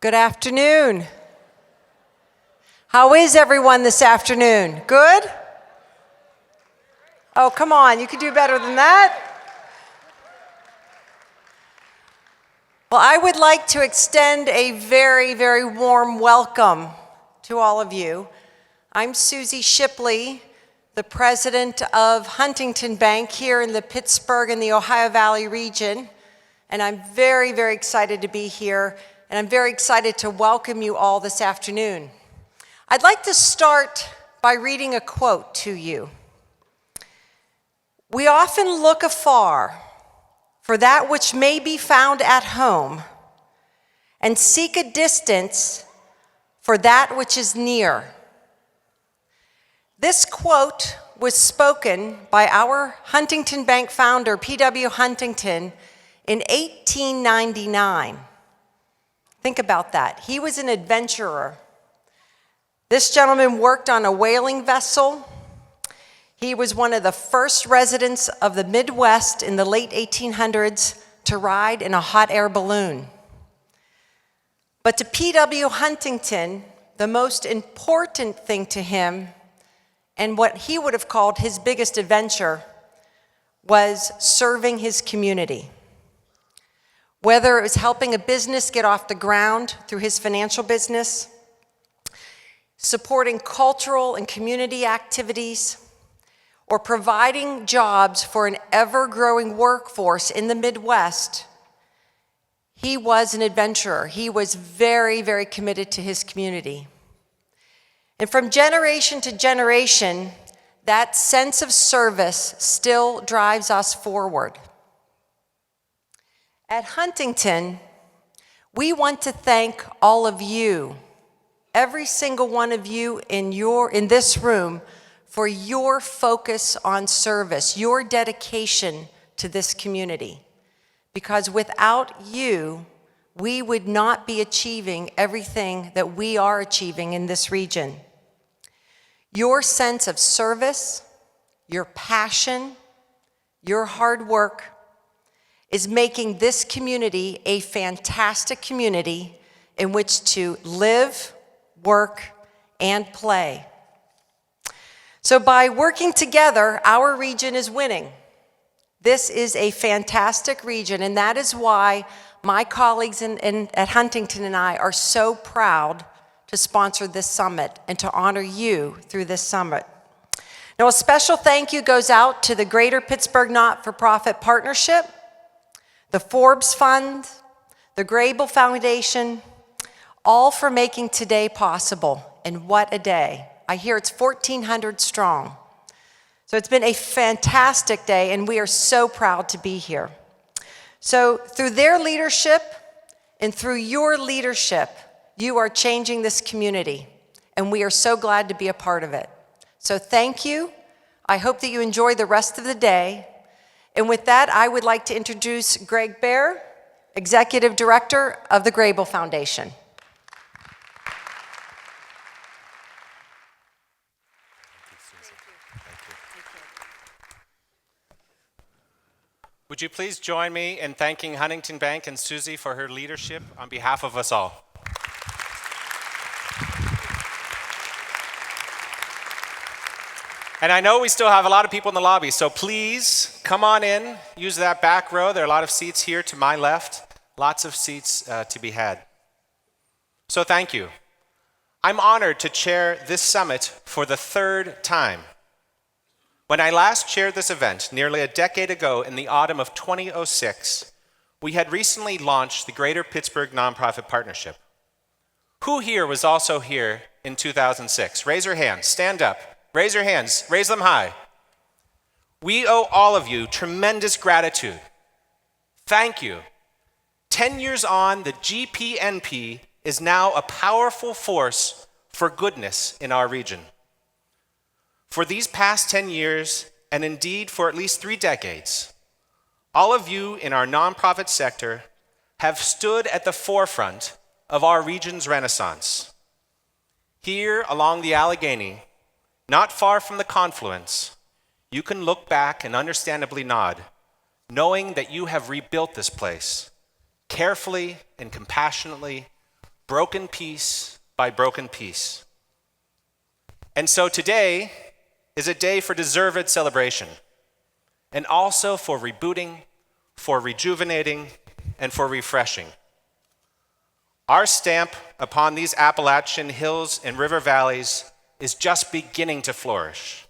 Good afternoon. How is everyone this afternoon? Good? Oh, come on, you can do better than that. Well, I would like to extend a very, very warm welcome to all of you. I'm Susie Shipley, the president of Huntington Bank here in the Pittsburgh and the Ohio Valley region, and I'm very, very excited to be here, and I'm very excited to welcome you all this afternoon. I'd like to start by reading a quote to you. We often look afar for that which may be found at home, and seek a distance for that which is near. This quote was spoken by our Huntington Bank founder, P.W. Huntington, in 1899. Think about that. He was an adventurer. This gentleman worked on a whaling vessel. He was one of the first residents of the Midwest in the late 1800s to ride in a hot air balloon. But to P.W. Huntington, the most important thing to him, and what he would have called his biggest adventure, was serving his community. Whether it was helping a business get off the ground through his financial business, supporting cultural and community activities, or providing jobs for an ever-growing workforce in the Midwest, he was an adventurer. He was very, very committed to his community. And from generation to generation, that sense of service still drives us forward. At Huntington, we want to thank all of you, every single one of you in this room, for your focus on service, your dedication to this community. Because without you, we would not be achieving everything that we are achieving in this region. Your sense of service, your passion, your hard work is making this community a fantastic community in which to live, work, and play. So by working together, our region is winning. This is a fantastic region, and that is why my colleagues at Huntington and I are so proud to sponsor this summit and to honor you through this summit. Now, a special thank you goes out to the Greater Pittsburgh Not-for-Profit Partnership, the Forbes Fund, the Grable Foundation, all for making today possible. And what a day. I hear it's 1,400 strong. So it's been a fantastic day, and we are so proud to be here. So through their leadership and through your leadership, you are changing this community, and we are so glad to be a part of it. So thank you. I hope that you enjoy the rest of the day. And with that, I would like to introduce Gregg Behr, Executive Director of the Grable Foundation. Would you please join me in thanking Huntington Bank and Susie for her leadership on behalf of us all? And I know we still have a lot of people in the lobby, so please come on in, use that back row. There are a lot of seats here to my left, lots of seats to be had. So thank you. I'm honored to chair this summit for the third time. When I last chaired this event nearly a decade ago in the autumn of 2006, we had recently launched the Greater Pittsburgh Nonprofit Partnership. Who here was also here in 2006? Raise your hands, stand up. Raise your hands, raise them high. We owe all of you tremendous gratitude. Thank you. 10 years on, the GPNP is now a powerful force for goodness in our region. For these past 10 years, and indeed for at least 3 decades, all of you in our nonprofit sector have stood at the forefront of our region's renaissance. Here along the Allegheny, not far from the confluence, you can look back and understandably nod, knowing that you have rebuilt this place carefully and compassionately, broken piece by broken piece. And so today is a day for deserved celebration, and also for rebooting, for rejuvenating, and for refreshing. Our stamp upon these Appalachian hills and river valleys is just beginning to flourish.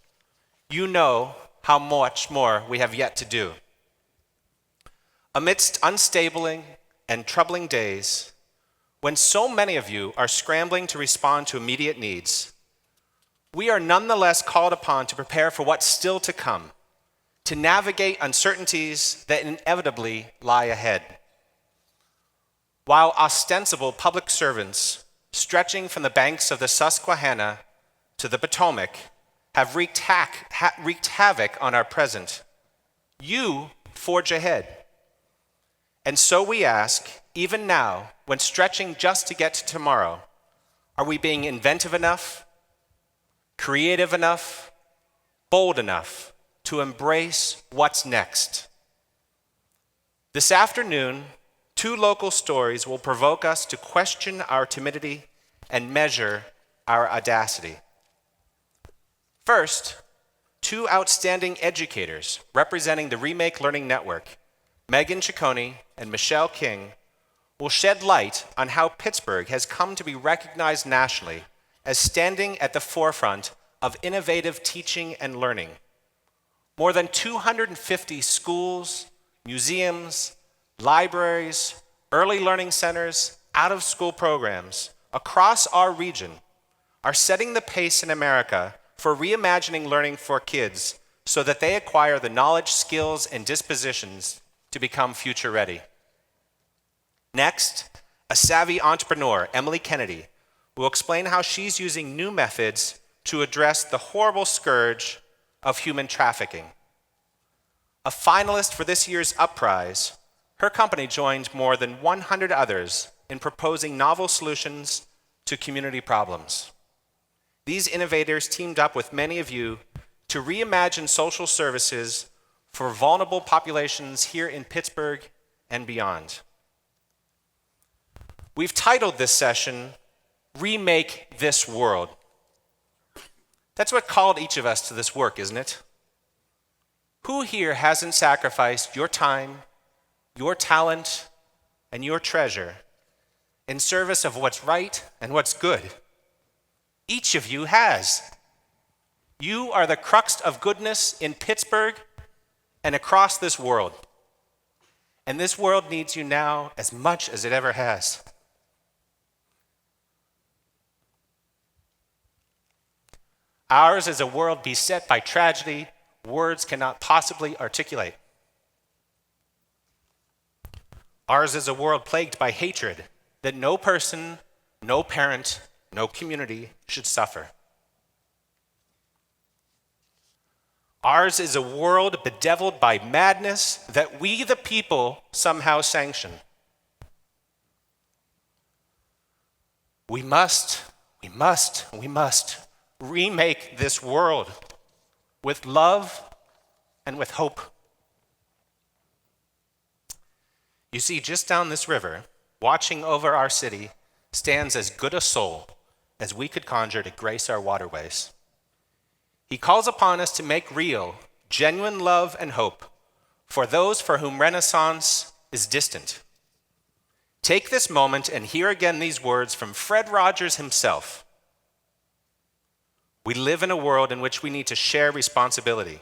You know how much more we have yet to do. Amidst unstable and troubling days, when so many of you are scrambling to respond to immediate needs, we are nonetheless called upon to prepare for what's still to come, to navigate uncertainties that inevitably lie ahead. While ostensible public servants stretching from the banks of the Susquehanna to the Potomac have wreaked havoc on our present, you forge ahead. And so we ask, even now, when stretching just to get to tomorrow, are we being inventive enough, creative enough, bold enough to embrace what's next? This afternoon, 2 local stories will provoke us to question our timidity and measure our audacity. First, 2 outstanding educators representing the Remake Learning Network, Megan Ciccone and Michelle King, will shed light on how Pittsburgh has come to be recognized nationally as standing at the forefront of innovative teaching and learning. More than 250 schools, museums, libraries, early learning centers, out-of-school programs across our region are setting the pace in America for reimagining learning for kids so that they acquire the knowledge, skills, and dispositions to become future ready. Next, a savvy entrepreneur, Emily Kennedy, will explain how she's using new methods to address the horrible scourge of human trafficking. A finalist for this year's Upprize, her company joined more than 100 others in proposing novel solutions to community problems. These innovators teamed up with many of you to reimagine social services for vulnerable populations here in Pittsburgh and beyond. We've titled this session, Remake This World. That's what called each of us to this work, isn't it? Who here hasn't sacrificed your time, your talent, and your treasure in service of what's right and what's good? Each of you has. You are the crux of goodness in Pittsburgh and across this world. And this world needs you now as much as it ever has. Ours is a world beset by tragedy words cannot possibly articulate. Ours is a world plagued by hatred that no person, no parent, no community should suffer. Ours is a world bedeviled by madness that we, the people, somehow sanction. We must remake this world with love and with hope. You see, just down this river, watching over our city, stands as good a soul as we could conjure to grace our waterways. He calls upon us to make real, genuine love and hope for those for whom Renaissance is distant. Take this moment and hear again these words from Fred Rogers himself. We live in a world in which we need to share responsibility.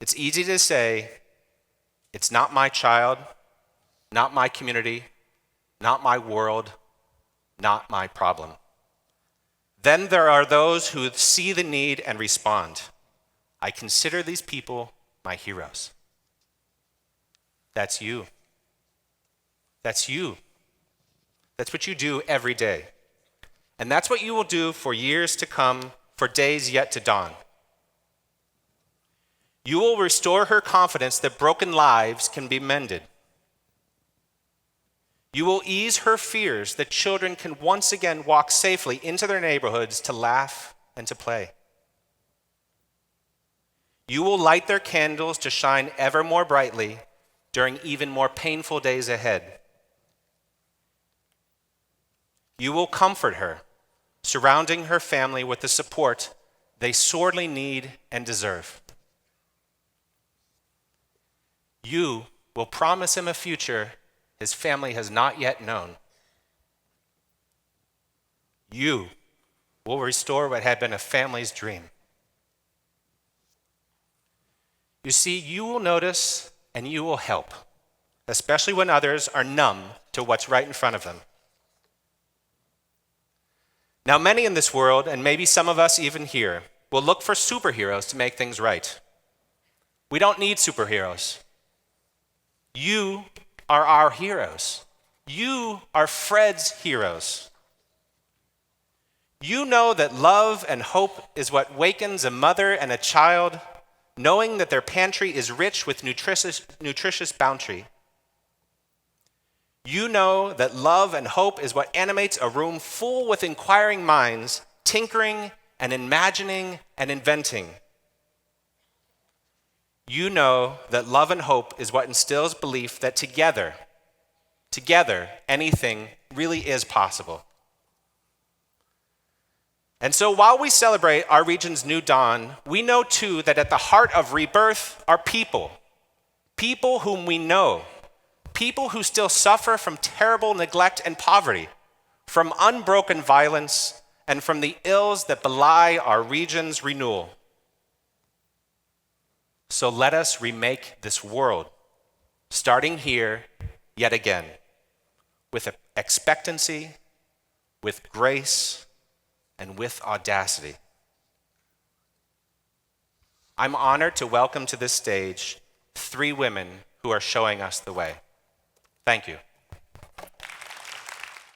It's easy to say, it's not my child, not my community, not my world, not my problem. Then there are those who see the need and respond. I consider these people my heroes. That's you. That's you. That's what you do every day. And that's what you will do for years to come, for days yet to dawn. You will restore her confidence that broken lives can be mended. You will ease her fears that children can once again walk safely into their neighborhoods to laugh and to play. You will light their candles to shine ever more brightly during even more painful days ahead. You will comfort her, surrounding her family with the support they sorely need and deserve. You will promise him a future his family has not yet known. You will restore what had been a family's dream. You see, you will notice and you will help, especially when others are numb to what's right in front of them. Now, many in this world, and maybe some of us even here, will look for superheroes to make things right. We don't need superheroes. You are our heroes. You are Fred's heroes. You know that love and hope is what wakens a mother and a child, knowing that their pantry is rich with nutritious bounty. You know that love and hope is what animates a room full with inquiring minds, tinkering and imagining and inventing. You know that love and hope is what instills belief that together, anything really is possible. And so while we celebrate our region's new dawn, we know too that at the heart of rebirth are people whom we know, people who still suffer from terrible neglect and poverty, from unbroken violence, and from the ills that belie our region's renewal. So let us remake this world, starting here yet again, with expectancy, with grace, and with audacity. I'm honored to welcome to this stage 3 women who are showing us the way. Thank you.